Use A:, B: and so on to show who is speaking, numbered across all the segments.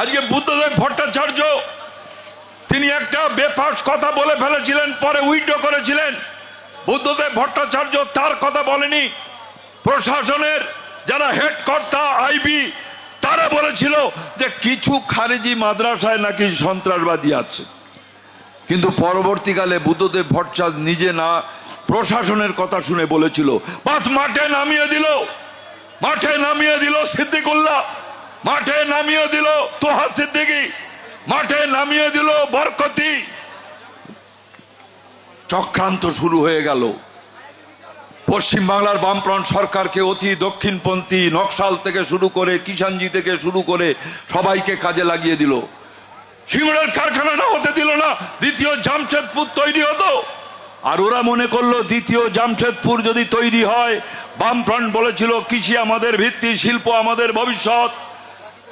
A: আজকে বুদ্ধদেব ভট্টাচার্য তিনি একটা বেফাঁস কথা বলে ফেলেছিলেন, পরে উইথড্র করেছিলেন। বুদ্ধদেব ভট্টাচার্য তার কথা বলেনি, প্রশাসনের যারা হেড কর্তা আইবি তারা বলেছিল যে কিছু খারিজি মাদ্রাসায় নাকি সন্ত্রাসবাদী আছে। কিন্তু পরবর্তীকালে বুদ্ধদেব ভট্টাচার্য নিজে না প্রশাসনের কথা শুনে বলেছিল, বাস মাঠে নামিয়ে দিল সিদ্দিকুল্লাহ, মাঠে নামিয়ে দিল তোহা সিদ্দিকী, মাঠে নামিয়ে দিল বরকতি। চক্রান্ত শুরু হয়ে গেল। পশ্চিম বাংলার বামফ্রন্ট সরকারকে অতি দক্ষিণপন্থী নকশাল থেকে শুরু করে কিষানজি থেকে শুরু করে সবাইকে কাজে লাগিয়ে দিল। সিঙ্গুরের কারখানা না হতে দিল না, দ্বিতীয় জামশেদপুর তৈরি হতো। আর ওরা মনে করলো দ্বিতীয় জামশেদপুর যদি তৈরি হয়, বামফ্রন্ট বলেছিল কৃষি আমাদের ভিত্তি, শিল্প আমাদের ভবিষ্যৎ,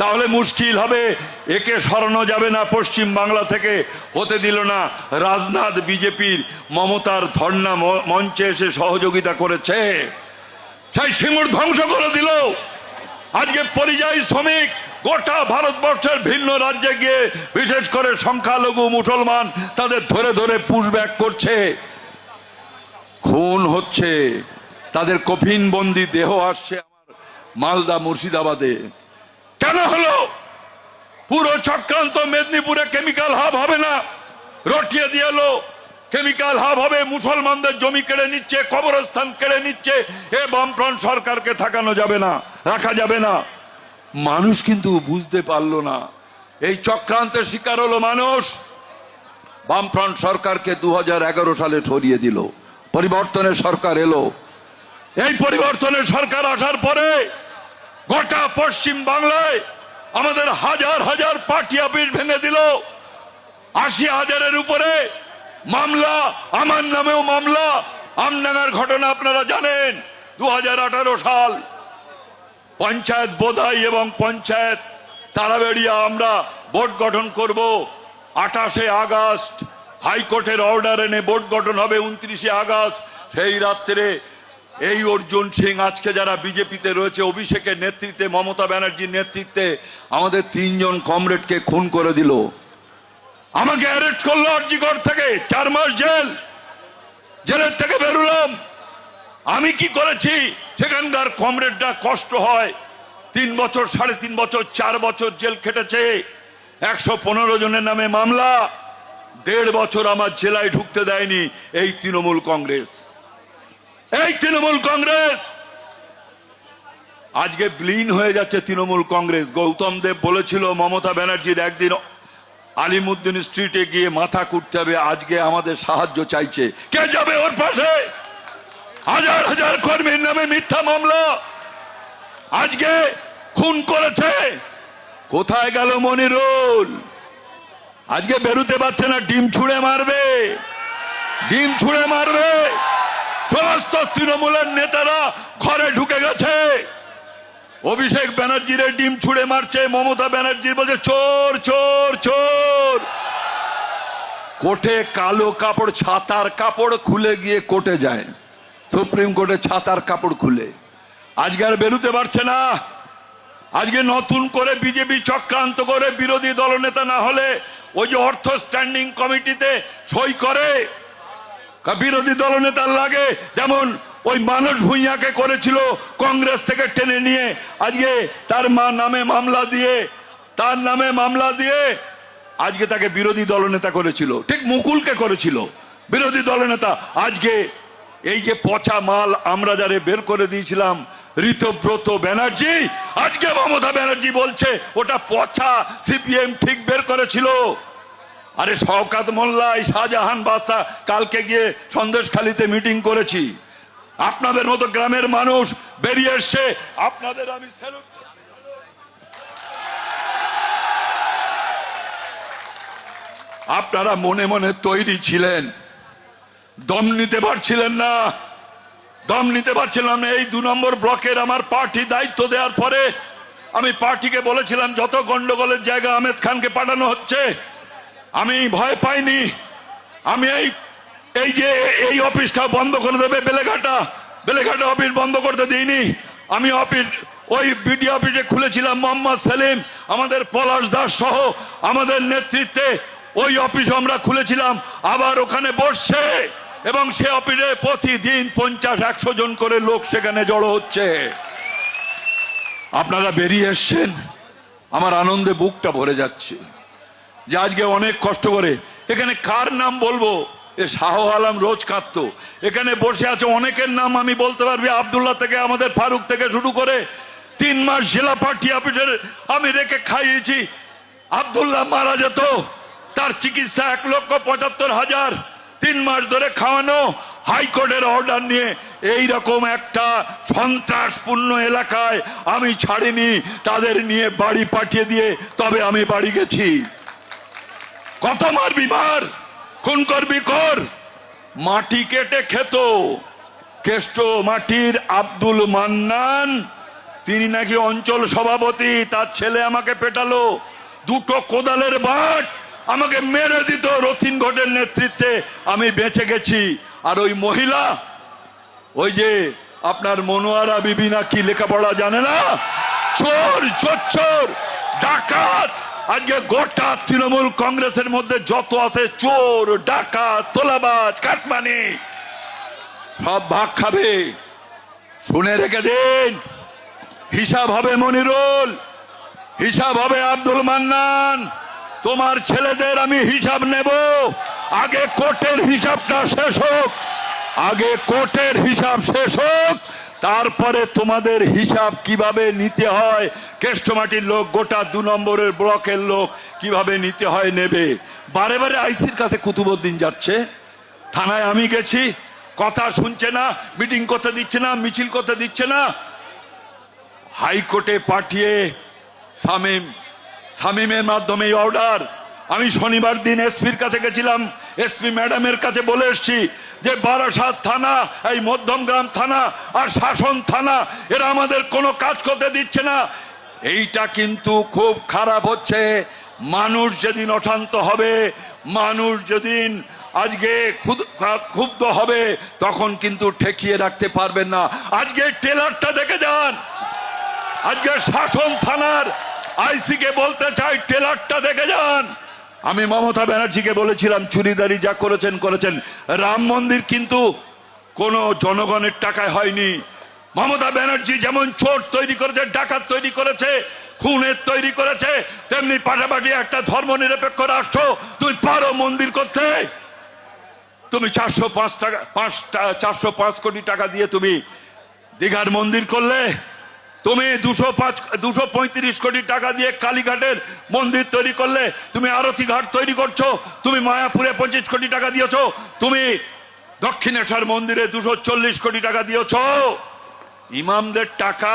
A: তাহলে মুশকিল হবে, একে সরানো যাবে না পশ্চিম বাংলা থেকে। হতে দিল না। রাজনাথ বিজেপির মমতার ধর্ণা মঞ্চে এসে সহযোগিতা করেছে, সেই সিঙ্গুর ধ্বংস করে দিল। আজকে পরিযায়ী শ্রমিক গোটা ভারতবর্ষের ভিন্ন রাজ্যে গিয়ে বিশেষ করে সংখ্যালঘু মুসলমান তাদের ধরে ধরে পুশব্যাক করছে, খুন হচ্ছে, তাদের কফিন বন্দি দেহ আসছে আমার মালদা মুর্শিদাবাদে। কেন হলো? পুরো চক্রান্ত। মেদিনীপুরে কেমিক্যাল হাব হবে না, রটিয়ে দিয়ে এলো কেমিক্যাল হাব হবে। মুসলমানদের জমি কেড়ে নিচ্ছে, কবরস্থান কেড়ে নিচ্ছে। এ বামফ্রন্ট সরকারকে থাকানো যাবে না, রাখা যাবে না। মানুষ কিন্তু বুঝতে পারলো না, এই চক্রান্তের শিকার হলো মানুষ। বামফ্রন্ট সরকারকে 2011 সালে সরিয়ে দিল, পরিবর্তনের সরকার এলো। এই পরিবর্তনের সরকার আসার পরে গোটা পশ্চিম বাংলায় আমাদের হাজার হাজার পার্টি অফিস ভেঙে দিল। 80,000-এর উপরে মামলা, আমার নামেও মামলা। আমডাঙ্গার ঘটনা আপনারা জানেন, 2018 সাল পঞ্চায়েত বোধাই এবং পঞ্চায়েত তারাবেড়িয়া আমরা বোর্ড গঠন করব। 28 আগস্ট হাইকোর্টের অর্ডার এনে বোর্ড গঠন হবে 29 আগস্ট। সেই রাত্রে এই অর্জুন সিং, আজকে যারা বিজেপিতে রয়েছে, অভিষেকের নেতৃত্বে, মমতা ব্যানার্জির নেতৃত্বে আমাদের 3 জন কমরেডকে খুন করে দিল। আমাকে অ্যারেস্ট করলো আরজিকর থেকে, 4 মাস জেলের থেকে বেরোলাম। আমি কি করেছি? সেখানকার কমরেডরা কষ্ট হয়, 3 বছর, 3.5 বছর, 4 বছর জেল খেটেছে। 115 জনের নামে মামলা। 1.5 বছর আমার জেলায় ঢুকতে দেয়নি এই তৃণমূল কংগ্রেস। এই তৃণমূল কংগ্রেস আজকে বিলীন হয়ে যাচ্ছে। তৃণমূল কংগ্রেস, গৌতম দেব বলেছিল মমতা ব্যানার্জির একদিন আলিমুদ্দিন স্ট্রিটে গিয়ে মাথা কুটতে হবে, আজকে আমাদের সাহায্য চাইছে। কে যাবে ওর পাশে? হাজার হাজার কর্মীর নামে মিথ্যা মামলা, আজকে খুন করেছে। কোথায় গেল মনিরুল? আজকে বেরোতে পারছে না, ডিম ছুঁড়ে মারবে, ডিম ছুঁড়ে মারবে। সমস্ত তৃণমূলের নেতারা ঘরে ঢুকে গেছে। অভিষেক ব্যানার্জির ডিম ছুঁড়ে মারছে, মমতা ব্যানার্জি বলছে চোর চোর চোর। কোর্টে কালো কাপড়, ছাতার কাপড় খুলে গিয়ে কোর্টে যায়, সুপ্রিম কোর্টে ছাতার কাপড় খুলে। আজকে আর বেরোতে পারছে না। আজকে নতুন করে বিজেপি চক্রান্ত করে বিরোধী দলনেতা না হলে ওই যে অর্থ স্ট্যান্ডিং কমিটিতে সই করে বিরোধী দলনেতার লাগে। যেমন ওই মানস ভূঁইয়াকে করেছিল কংগ্রেস থেকে টেনে নিয়ে, আজকে তার নামে মামলা দিয়ে, তার নামে মামলা দিয়ে আজকে তাকে বিরোধী দলনেতা করেছিল। ঠিক মুকুলকে করেছিল বিরোধী দলনেতা। আজকে এই যে পচা মাল আমরা যারা বের করে দিয়েছিলাম, ঋতব্রত ব্যানার্জি, আজকে মমতা ব্যানার্জি বলছে ওটা পচা, সিপিএম ঠিক বের করেছিল। আরে শওকত মোল্লা, শাহজাহান বাদশা, কালকে গিয়ে সন্দেশখালীতে মিটিং করেছি, আপনাদের মতো গ্রামের মানুষ বেরিয়ে এসছে, আপনাদের আমি স্যালুট। আপনারা মনে মনে তৈরি ছিলেন, দম নিতে পারছিলেন না, দম নিতে পারছিলাম না। এই 2 নম্বর ব্লকের আমার পার্টি দায়িত্ব দেওয়ার পরে আমি পার্টিকে বলেছিলাম যত গন্ডগোলের জায়গা আহমেদ খানকে পাঠানো হচ্ছে, আমি ভয় পাইনি। আমি এই যে এই অফিসটা বন্ধ করে দেবে বেলেঘাটা অফিস বন্ধ করতে দিইনি। আমি অফিস ওই বিডি অফিসে খুলেছিলাম মোহাম্মদ সেলিম, আমাদের পলাশ দাস সহ আমাদের নেতৃত্বে ওই অফিস আমরা খুলেছিলাম, আবার ওখানে বসছে এবং সে অফিসে প্রতিদিন 50-100 জন করে লোক সেখানে জড়ো হচ্ছে। আপনারা বেরিয়ে এসছেন, আমার আনন্দে বুকটা ভরে যাচ্ছে যে আজকে অনেক কষ্ট করে এখানে কার নাম বলবো, এ শাহ আলম রোজ কাঁদতো, এখানে বসে আছে অনেকের নাম আমি বলতে পারবি, আব্দুল্লাহ থেকে আমাদের ফারুক থেকে শুরু করে 3 মাস জেলা পার্টি অফিসের আমি রেখে খাইয়েছি। আব্দুল্লাহ মারা যেত, তার চিকিৎসা 1,75,000, 3 মাস ধরে খাওয়ানো, হাইকোর্টের অর্ডার নিয়ে এইরকম একটা সন্ত্রাসপূর্ণ এলাকায় আমি ছাড়িনি, তাদের নিয়ে বাড়ি পাঠিয়ে দিয়ে তবে আমি বাড়ি গেছি। কত মারবি মার, খুন করবি কর। মাটি কেটে খেত কেষ্ট মাটির আব্দুল মান্নান, তিনি নাকি অঞ্চল সভাপতি, তার ছেলে আমাকে পেটালো, 2টো কোদালের বাট আমাকে মেরে দিত রথিন ঘটের নেতৃত্বে, আমি বেঁচে গেছি। আর ওই মহিলা, ওই যে আপনার মনোয়ারা বিবি নাকি লেখাপড়া জানে না, চোর চোর ডাকাত। আজকে গোটা তৃণমূল কংগ্রেসের মধ্যে যত আছে চোর ডাকাত তোলাবাজ কাটমানি সব ভাগ খাবে। শুনে রেখে দিন, হিসাব হবে মনিরুল, হিসাব হবে আব্দুল মান্নান, তোমার ছেলেদের আমি হিসাব নেব। আগে কোর্টের হিসাবটা শেষ হোক, আগে কোর্টের হিসাব শেষ হোক, তারপরে তোমাদের হিসাব কিভাবে নিতে হয়, কেষ্টমাটির লোক গোটা 2 নম্বরের ব্লকের লোক কিভাবে নিতে হয় নেবে। বারে বারে আইসির কাছে কুতুবউদ্দিন যাচ্ছে, থানায় আমি গেছি, কথা শুনছে না, মিটিং করতে দিচ্ছে না, মিছিল করতে দিচ্ছে না। হাইকোর্টে পাঠিয়ে শামীমের মাধ্যমে অর্ডার। আমি শনিবার দিন এসপির কাছে গেছিলাম, এসপি ম্যাডামের কাছে বলে এসছি যে বারাসাত থানা, এই মধ্যমগ্রাম থানা আর শাসন থানা, এরা আমাদের কোনো কাজ করতে দিচ্ছে না। এইটা কিন্তু খুব খারাপ হচ্ছে। মানুষ যেদিন অশান্ত হবে, মানুষ যেদিন আজকে ক্ষুব্ধ হবে, তখন কিন্তু ঠেকিয়ে রাখতে পারবেন না। আজকে টেলারটা দেখে যান, আজকে শাসন থানার আইসিকে বলতে চাই টেলারটা দেখে যান। আমি মমতা ব্যানার্জিকে বলেছিলাম চুরিদারি যা করেছেন করেছেন, রাম মন্দির কিন্তু কোনো জনগণের টাকায় হয়নি। মমতা ব্যানার্জি যেমন চোর তৈরি করেছে, ডাকাত তৈরি করেছে, খুনের তৈরি করেছে, তেমনি পাশাপাশি একটা ধর্মনিরপেক্ষ রাষ্ট্র তুমি পারো মন্দির করতে। তুমি 405 কোটি টাকা দিয়ে তুমি দীঘার মন্দির করলে, তুমি 235 কোটি টাকা দিয়ে কালীঘাটের মন্দির তৈরি করলে, তুমি আরতি ঘাট তৈরি করছো, তুমি মায়াপুরে 25 কোটি টাকা দিয়েছো, তুমি দক্ষিণেশ্বর মন্দিরে 240 কোটি টাকা দিয়েছো। ইমামদের টাকা,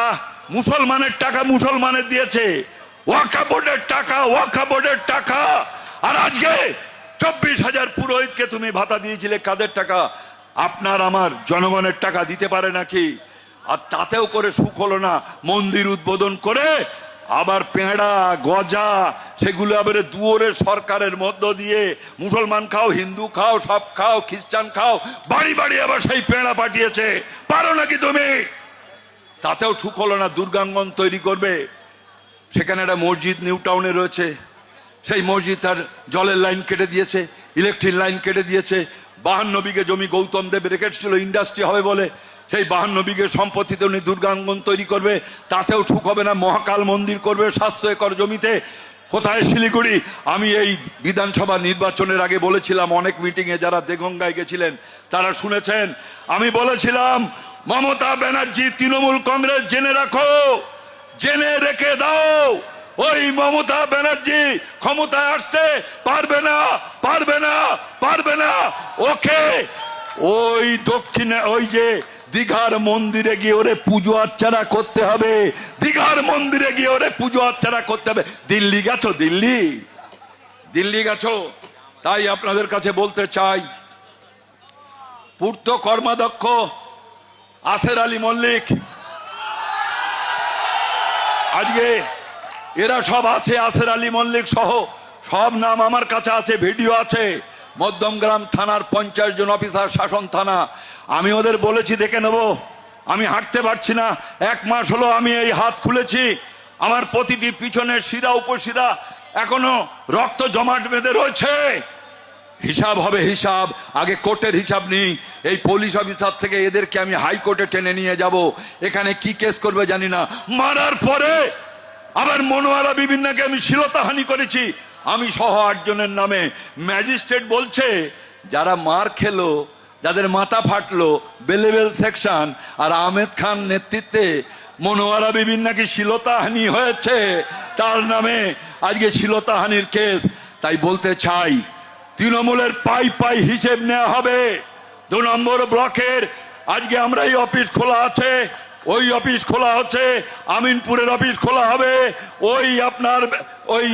A: মুসলমানের টাকা মুসলমানের দিয়েছে, ওয়াকফ বোর্ডের টাকা ওয়াকফ বোর্ডের টাকা। আর আজকে 24,000 পুরোহিতকে তুমি ভাতা দিয়েছিলে, কাদের টাকা? আপনার আমার জনগণের টাকা দিতে পারে নাকি? আর তাতেও করে সুখ হলো না, মন্দির উদ্বোধন করে আবার পেঁড়া গজা সেগুলো আবার দুয়ারের সরকারের মধ্য দিয়ে মুসলমান খাও, হিন্দু খাও, সব খাও, খ্রিস্টান খাও, বাড়ি বাড়ি আবার সেই পেঁড়া পাঠিয়েছে। পারো নাকি তুমি? তাতেও সুখ হলো না। দুর্গাঙ্গন তৈরি করবে, সেখানে একটা মসজিদ নিউ টাউনে রয়েছে, সেই মসজিদ তার জলের লাইন কেটে দিয়েছে, ইলেকট্রিক লাইন কেটে দিয়েছে। 52 বিঘে জমি গৌতম দেব রেখেছিল ইন্ডাস্ট্রি হবে বলে, সেই 52 বিঘে সম্পত্তিতে উনি দুর্গাঙ্গন তৈরি করবে, তাতেও সুখ হবে না। মহাকাল মন্দির করবে 700 একর জমিতে, কোথায়? শিলিগুড়ি। আমি এই বিধানসভা নির্বাচনের আগে বলেছিলাম, অনেক মিটিংয়ে যারা দেগঙ্গায় গেছিলেন তারা শুনেছেন, আমি বলেছিলাম মমতা ব্যানার্জি তৃণমূল কংগ্রেস জেনে রাখো, জেনে রেখে দাও, ওই মমতা ব্যানার্জি ক্ষমতায় আসতে পারবে না, পারবে না, পারবে না। ওকে ওই দক্ষিণে ওই যে দীঘার মন্দিরে গিয়ে ওরে পুজো আর্চনা করতে হবে, দীঘার মন্দিরে গিয়ে ওরে পুজো আর্চনা করতে হবে। দিল্লি গেছো? দিল্লি গেছো? তাই আপনাদের কাছে বলতে চাই, পূর্ত কর্মাধ্যক্ষ আসের আলী মল্লিক, আজকে এরা সব আছে, আসের আলী মল্লিক সহ সব নাম আমার কাছে আছে, ভিডিও আছে। মধ্যমগ্রাম থানার 50 জন অফিসার, শাসন থানা, আমি ওদের বলেছি দেখে নেব, আমি হাঁটতে পারছি না, 1 মাস হলো আমি এই হাত খুলেছি, আমার প্রতিটি পিছনের শিরা উপশিরা এখনো রক্ত জমাট বেঁধে রয়েছে। হিসাব হবে, হিসাব। আগে কোর্টের হিসাব নেই। এই পুলিশ অফিসার থেকে এদেরকে আমি হাইকোর্টে টেনে নিয়ে যাব, এখানে কি কেস করবে জানি না। মারার পরে আবার মনোয়ারা বিবিনাকে আমি শ্লীলতাহানি করেছি, আমি সহ 8 জনের নামে। ম্যাজিস্ট্রেট বলছে যারা মার খেলো, যাদের মাথা ফাটলো, বেলেবেল সেকশন আর আহমেদ খান নেতৃত্বে মনোয়ারা বিবির নাকি শ্লীলতাহানি হয়েছে, তার নামে আজকে শ্লীলতাহানির কেস। তাই বলতে চাই, তৃণমূলের পাই পাই হিসেব নেওয়া হবে। 2 নম্বর ব্লকের আজকে আমরা এই অফিস খোলা আছে, ওই অফিস খোলা হচ্ছে, আমিনপুরের অফিস খোলা হবে, ওই আপনার ওই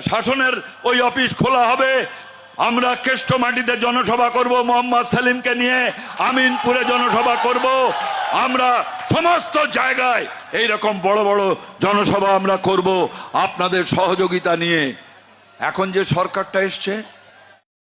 A: শাসনের ওই অফিস খোলা হবে। আমরা কেষ্টমাটিতে জনসভা করব, মোহাম্মদ সেলিমকে নিয়ে আমিনপুরে জনসভা করব। আমরা সমস্ত জায়গায় এইরকম বড় বড় জনসভা আমরা করব আপনাদের সহযোগিতা নিয়ে। এখন যে সরকারটা এসছে